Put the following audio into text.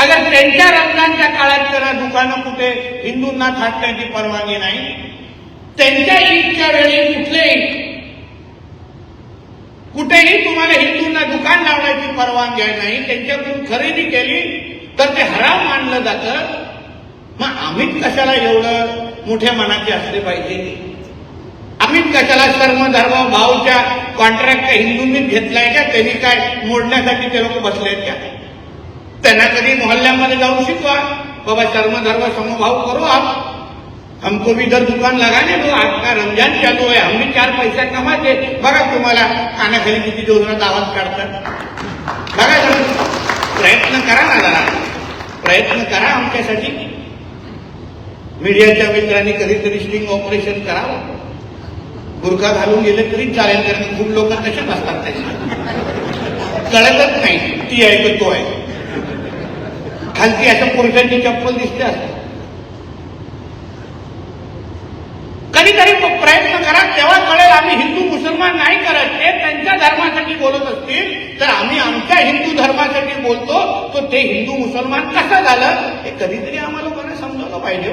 अगर त्यांच्या रमजानच्या काळात त्यांना दुकानं कुठे हिंदूंना थाटण्याची परवानगी नाही, त्यांच्या ईदच्या वेळी कुठेही तुम्हाला हिंदूंना दुकान लावण्याची परवानगी नाही, त्यांच्याकडून खरेदी केली तर ते हराम मानलं जातं. मग आम्हीच कशाला एवढं मोठ्या मनाचे असले पाहिजे? आम्हीच कशाला सर्व धर्म भावच्या कॉन्ट्रॅक्ट हिंदूंनीच घेतलाय का? त्यांनी काय मोडण्यासाठी ते लोक बसलेत का? त्यांना कधी मोहल्ल्यामध्ये जाऊन शिकवा, बाबा सर्व धर्म समभाव करो आप, हमको भी इधर दुकान लगाने दो, आपका रमजान चालू है, हम भी 4 पैसा कमाते. बघा तुम्हाला कानाखाली किती जोरात आवाज काढतात. बघा जरा प्रयत्न करा ना, जरा प्रयत्न करा आमच्यासाठी. मीडियाच्या मित्रांनी कधीतरी स्टिंग ऑपरेशन करावं. बुरखा घालून गेले तरी चालेल, कारण खूप लोक तसेच असतात, त्याचे कळतच नाही ती आहे की तो आहे. खालती असं पुरुषांची चप्पल दिसते असते. कधीतरी प्रयत्न करा, तेव्हा कळेल आम्ही हिंदू मुसलमान नाही करत. ते त्यांच्या धर्मासाठी बोलत असतील तर आम्ही आमच्या हिंदू धर्मासाठी बोलतो, तो ते हिंदू मुसलमान कसं झालं हे कधीतरी आम्हाला बरं समजावलं पाहिजे.